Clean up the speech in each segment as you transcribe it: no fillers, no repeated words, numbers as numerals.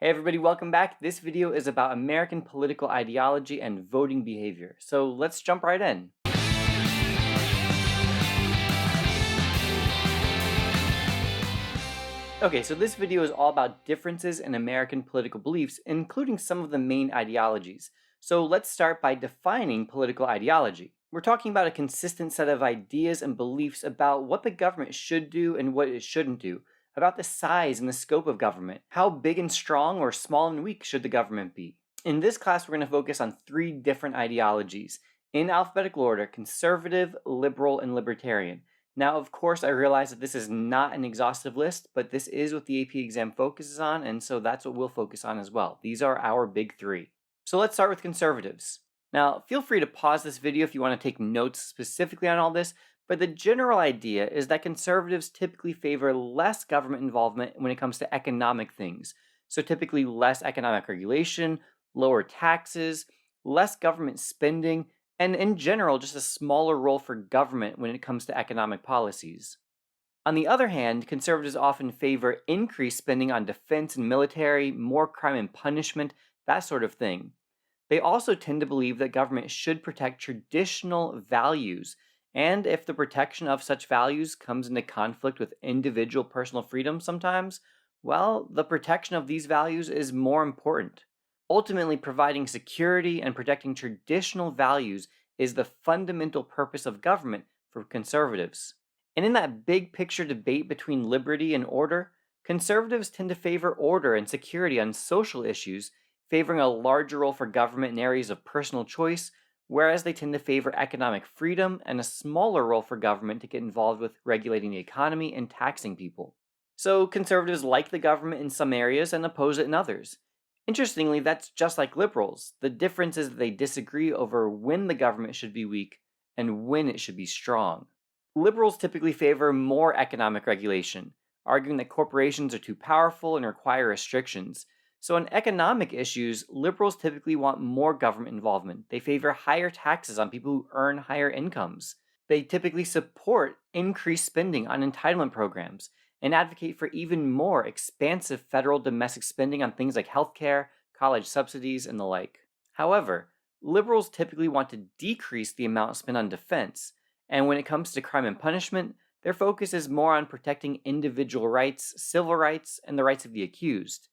Hey everybody, welcome back. This video is about American political ideology and voting behavior. So let's jump right in. Okay, so this video is all about differences in American political beliefs, including some of the main ideologies. So let's start by defining political ideology. We're talking about a consistent set of ideas and beliefs about what the government should do and what it shouldn't do, about the size and the scope of government, how big and strong or small and weak should the government be. In this class, we're going to focus on three different ideologies, in alphabetical order: conservative, liberal, and libertarian. Now, of course, I realize that this is not an exhaustive list, but this is what the AP exam focuses on, and so that's what we'll focus on as well. These are our big three. So let's start with conservatives. Now, feel free to pause this video if you want to take notes specifically on all this, but the general idea is that conservatives typically favor less government involvement when it comes to economic things. So typically less economic regulation, lower taxes, less government spending, and in general, just a smaller role for government when it comes to economic policies. On the other hand, conservatives often favor increased spending on defense and military, more crime and punishment, that sort of thing. They also tend to believe that government should protect traditional values, and if the protection of such values comes into conflict with individual personal freedom sometimes, well, the protection of these values is more important. Ultimately, providing security and protecting traditional values is the fundamental purpose of government for conservatives. And in that big picture debate between liberty and order, conservatives tend to favor order and security on social issues, favoring a larger role for government in areas of personal choice, whereas they tend to favor economic freedom and a smaller role for government to get involved with regulating the economy and taxing people. So conservatives like the government in some areas and oppose it in others. Interestingly, that's just like liberals. The difference is that they disagree over when the government should be weak and when it should be strong. Liberals typically favor more economic regulation, arguing that corporations are too powerful and require restrictions. So, on economic issues, liberals typically want more government involvement. They favor higher taxes on people who earn higher incomes. They typically support increased spending on entitlement programs and advocate for even more expansive federal domestic spending on things like healthcare, college subsidies, and the like. However, liberals typically want to decrease the amount spent on defense, and when it comes to crime and punishment, their focus is more on protecting individual rights, civil rights, and the rights of the accused.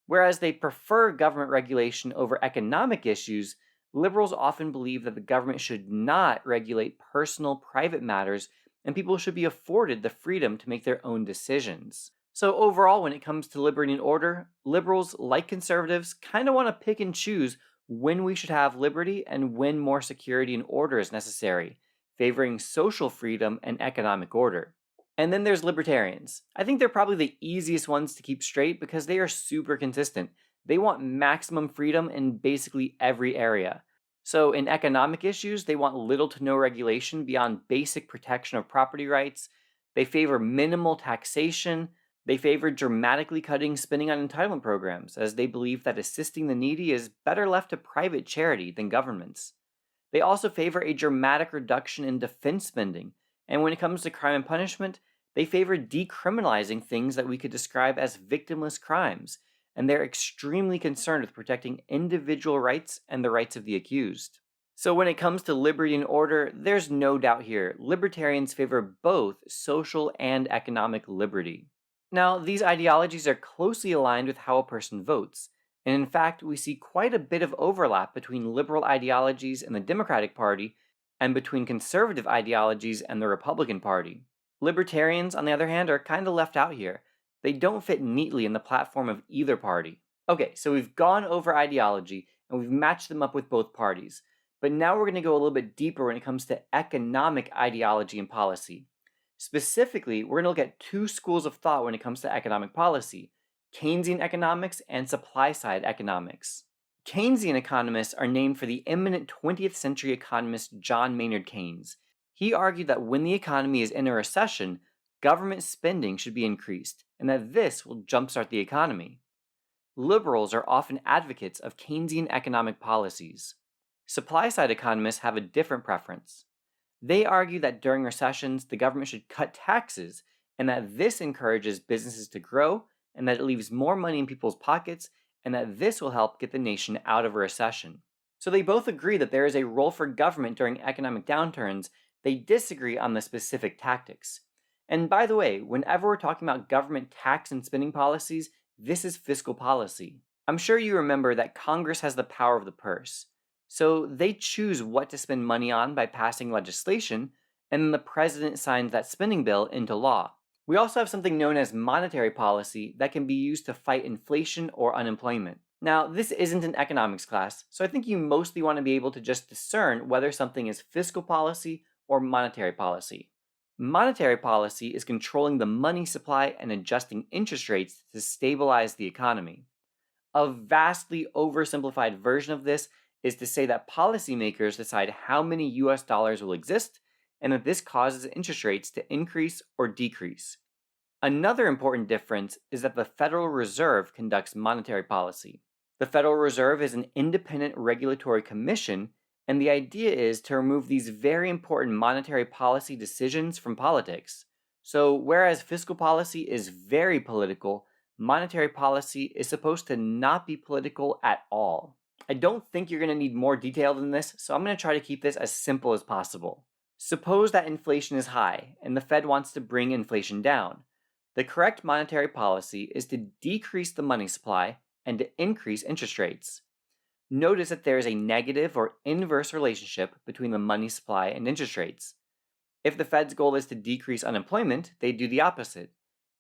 Whereas they prefer government regulation over economic issues, liberals often believe that the government should not regulate personal, private matters, and people should be afforded the freedom to make their own decisions. So, overall, when it comes to liberty and order, liberals, like conservatives, kind of want to pick and choose when we should have liberty and when more security and order is necessary, favoring social freedom and economic order. And then there's libertarians. I think they're probably the easiest ones to keep straight because they are super consistent. They want maximum freedom in basically every area. So, in economic issues, they want little to no regulation beyond basic protection of property rights. They favor minimal taxation. They favor dramatically cutting spending on entitlement programs, as they believe that assisting the needy is better left to private charity than governments. They also favor a dramatic reduction in defense spending, and when it comes to crime and punishment, they favor decriminalizing things that we could describe as victimless crimes, and they're extremely concerned with protecting individual rights and the rights of the accused. So when it comes to liberty and order, there's no doubt here. Libertarians favor both social and economic liberty. Now, these ideologies are closely aligned with how a person votes, and in fact, we see quite a bit of overlap between liberal ideologies and the Democratic Party and between conservative ideologies and the Republican Party. Libertarians, on the other hand, are kind of left out here. They don't fit neatly in the platform of either party. Okay, so we've gone over ideology and we've matched them up with both parties. But now we're going to go a little bit deeper when it comes to economic ideology and policy. Specifically, we're going to look at two schools of thought when it comes to economic policy: Keynesian economics and supply-side economics. Keynesian economists are named for the eminent 20th century economist John Maynard Keynes. He argued that when the economy is in a recession, government spending should be increased, and that this will jumpstart the economy. Liberals are often advocates of Keynesian economic policies. Supply-side economists have a different preference. They argue that during recessions, the government should cut taxes, and that this encourages businesses to grow, and that it leaves more money in people's pockets, and that this will help get the nation out of a recession. So they both agree that there is a role for government during economic downturns. They disagree on the specific tactics. And by the way, whenever we're talking about government tax and spending policies, this is fiscal policy. I'm sure you remember that Congress has the power of the purse. So they choose what to spend money on by passing legislation, and then the president signs that spending bill into law. We also have something known as monetary policy that can be used to fight inflation or unemployment. Now, this isn't an economics class, so I think you mostly want to be able to just discern whether something is fiscal policy or monetary policy. Monetary policy is controlling the money supply and adjusting interest rates to stabilize the economy. A vastly oversimplified version of this is to say that policymakers decide how many US dollars will exist and that this causes interest rates to increase or decrease. Another important difference is that the Federal Reserve conducts monetary policy. The Federal Reserve is an independent regulatory commission, and the idea is to remove these very important monetary policy decisions from politics. So, whereas fiscal policy is very political, monetary policy is supposed to not be political at all. I don't think you're going to need more detail than this, so I'm going to try to keep this as simple as possible. Suppose that inflation is high, and the Fed wants to bring inflation down. The correct monetary policy is to decrease the money supply and to increase interest rates. Notice that there is a negative or inverse relationship between the money supply and interest rates. If the Fed's goal is to decrease unemployment, they do the opposite: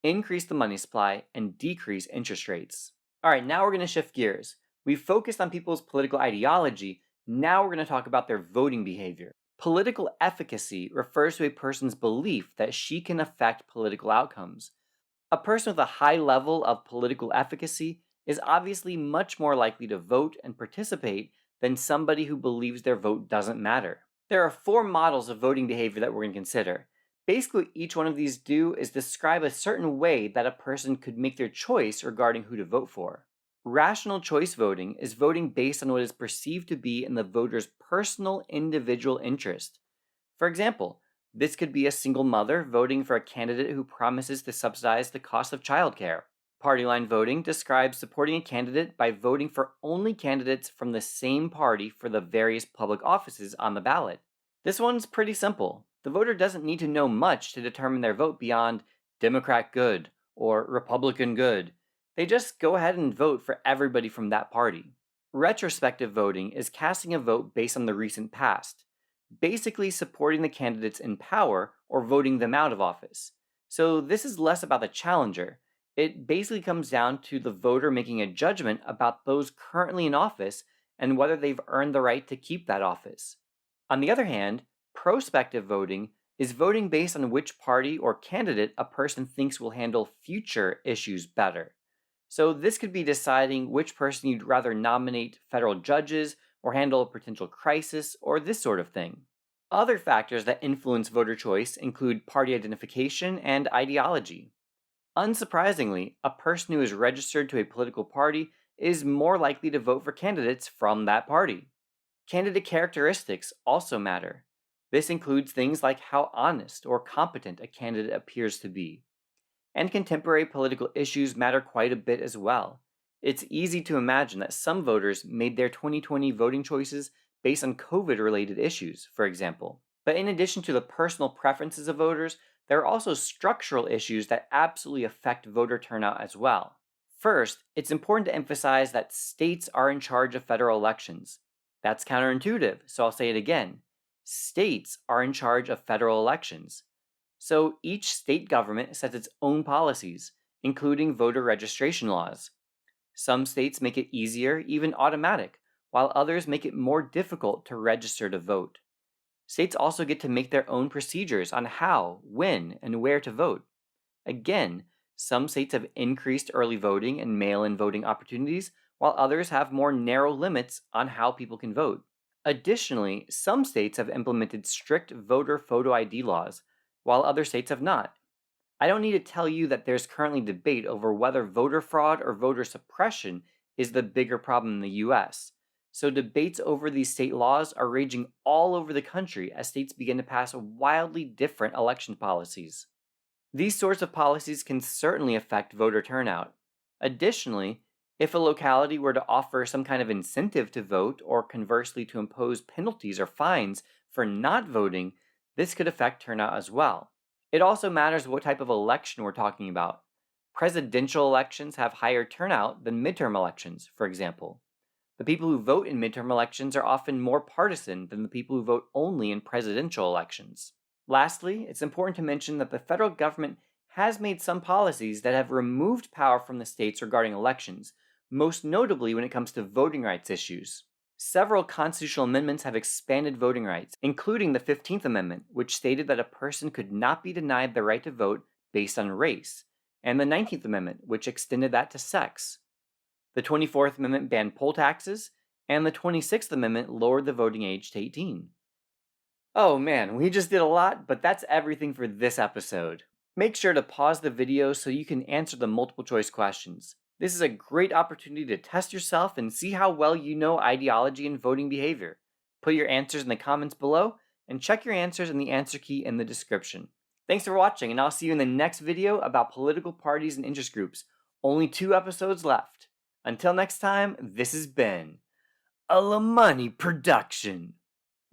increase the money supply and decrease interest rates. Alright, now we're going to shift gears. We've focused on people's political ideology, now we're going to talk about their voting behavior. Political efficacy refers to a person's belief that she can affect political outcomes. A person with a high level of political efficacy is obviously much more likely to vote and participate than somebody who believes their vote doesn't matter. There are 4 models of voting behavior that we're going to consider. Basically, each one of these do is describe a certain way that a person could make their choice regarding who to vote for. Rational choice voting is voting based on what is perceived to be in the voter's personal individual interest. For example, this could be a single mother voting for a candidate who promises to subsidize the cost of childcare. Party line voting describes supporting a candidate by voting for only candidates from the same party for the various public offices on the ballot. This one's pretty simple. The voter doesn't need to know much to determine their vote beyond Democrat good or Republican good. They just go ahead and vote for everybody from that party. Retrospective voting is casting a vote based on the recent past, basically supporting the candidates in power or voting them out of office. So this is less about the challenger. It basically comes down to the voter making a judgment about those currently in office and whether they've earned the right to keep that office. On the other hand, prospective voting is voting based on which party or candidate a person thinks will handle future issues better. So this could be deciding which person you'd rather nominate federal judges or handle a potential crisis or this sort of thing. Other factors that influence voter choice include party identification and ideology. Unsurprisingly, a person who is registered to a political party is more likely to vote for candidates from that party. Candidate characteristics also matter. This includes things like how honest or competent a candidate appears to be. And contemporary political issues matter quite a bit as well. It's easy to imagine that some voters made their 2020 voting choices based on COVID-related issues, for example. But in addition to the personal preferences of voters, there are also structural issues that absolutely affect voter turnout as well. First, it's important to emphasize that states are in charge of federal elections. That's counterintuitive, so I'll say it again. States are in charge of federal elections. So each state government sets its own policies, including voter registration laws. Some states make it easier, even automatic, while others make it more difficult to register to vote. States also get to make their own procedures on how, when, and where to vote. Again, some states have increased early voting and mail-in voting opportunities, while others have more narrow limits on how people can vote. Additionally, some states have implemented strict voter photo ID laws, while other states have not. I don't need to tell you that there's currently debate over whether voter fraud or voter suppression is the bigger problem in the US. So debates over these state laws are raging all over the country as states begin to pass wildly different election policies. These sorts of policies can certainly affect voter turnout. Additionally, If a locality were to offer some kind of incentive to vote, or conversely to impose penalties or fines for not voting, this could affect turnout as well. It also matters what type of election we're talking about. Presidential elections have higher turnout than midterm elections, for example. The people who vote in midterm elections are often more partisan than the people who vote only in presidential elections. Lastly, it's important to mention that the federal government has made some policies that have removed power from the states regarding elections, most notably when it comes to voting rights issues. Several constitutional amendments have expanded voting rights, including the 15th Amendment, which stated that a person could not be denied the right to vote based on race, and the 19th Amendment, which extended that to sex. The 24th Amendment banned poll taxes, and the 26th Amendment lowered the voting age to 18. Oh man, we just did a lot, but that's everything for this episode. Make sure to pause the video so you can answer the multiple choice questions. This is a great opportunity to test yourself and see how well you know ideology and voting behavior. Put your answers in the comments below, and check your answers in the answer key in the description. Thanks for watching, and I'll see you in the next video about political parties and interest groups. Only 2 episodes left. Until next time, this has been a Lamani production.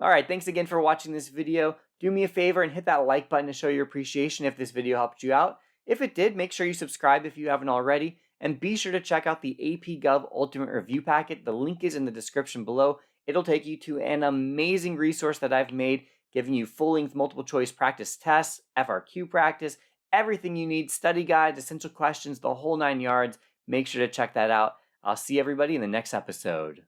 Alright, thanks again for watching this video. Do me a favor and hit that like button to show your appreciation if this video helped you out. If it did, make sure you subscribe if you haven't already, and be sure to check out the AP Gov Ultimate Review Packet. The link is in the description below. It'll take you to an amazing resource that I've made, giving you full-length multiple choice practice tests, FRQ practice, everything you need, study guides, essential questions, the whole 9 yards. Make sure to check that out. I'll see everybody in the next episode.